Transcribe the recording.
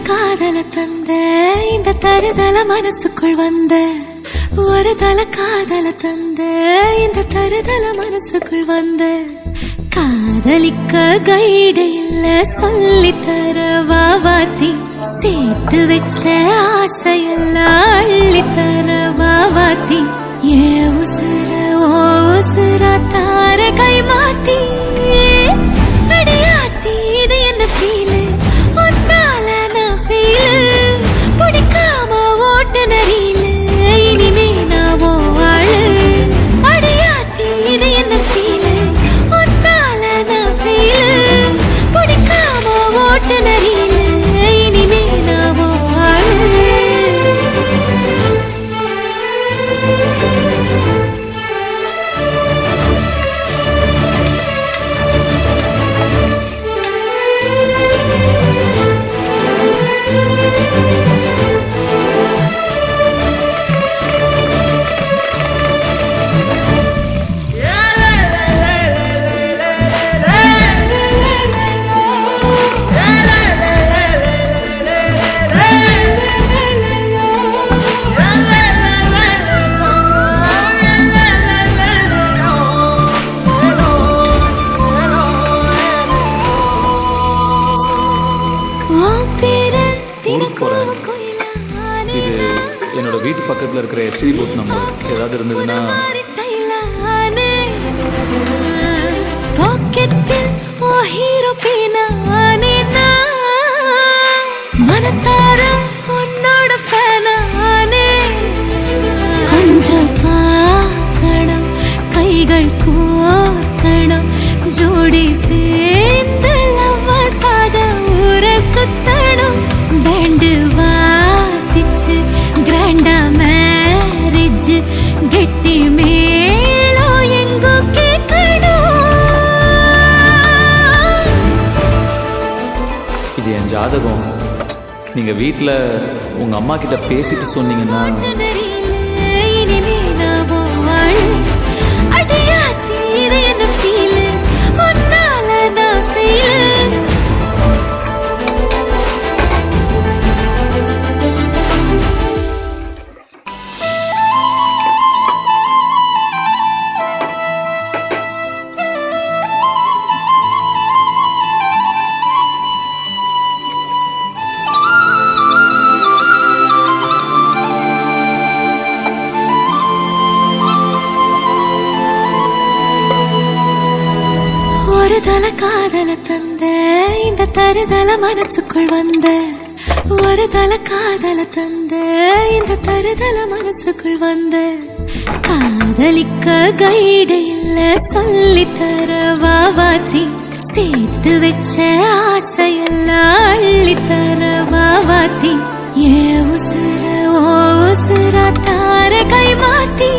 காதல தந்த இந்த தருதல மனசுக்குள் வந்த ஒரு தல காதல தந்த இந்த தருதல மனசுக்குள் வந்த காதலிக்க கைடு இல்ல சொல்லி தர வாவாத்தி சேர்த்து வச்ச ஆசையெல்லாம் அள்ளி தர வாவாத்தி ஏ உசுர ஓ உசுர தார கை மாத்தி அடியாத்தி இது என்ன ஃபீலு ஒன்னால நான் ஃபீலு பிடிக்காம ஓட்டு நரியில இனிமே நான் ஓ ஆளு அடியாத்தி இது என்ன ஃபீலு ஒன்னால நான் ஃபீலு பிடிக்காம ஓட்டு நரியில இனிமே நான் ஓ ஆளு இது என்னோட வீட்டு பக்கத்துல இருக்கிற எஸ்டி பூத் நம்பர் ஏதாவது இருந்ததுன்னா மனசார உன்னோட ஃபேனானே கொஞ்சம் பார்க்கணும் கைகள் கோர்க்கணும் ஜோடி சேர்ந்து லவ்வாசாக ஊரை சுத்தணும் பேண்டு வாசிச்சு கிராண்டா மேரேஜ் கெட்டி மேளம் எங்கோ கேட்கணும். இது என் ஜாதகம். நீங்க வீட்டில் உங்க அம்மா கிட்ட பேசிட்டு சொன்னீங்கன்னா ஒரு தல காதல தந்த இந்த தருதல மனசுக்குள் வந்த ஒரு தல காதல தந்த இந்த தருதல மனசுக்குள் வந்த காதலிக்க கைடு இல்ல சொல்லி தர வாவாத்தி சேர்த்து வச்ச ஆசையெல்லாம் அள்ளி தர வாவாத்தி ஏ உசுர ஓ உசுர தார கை மாத்தி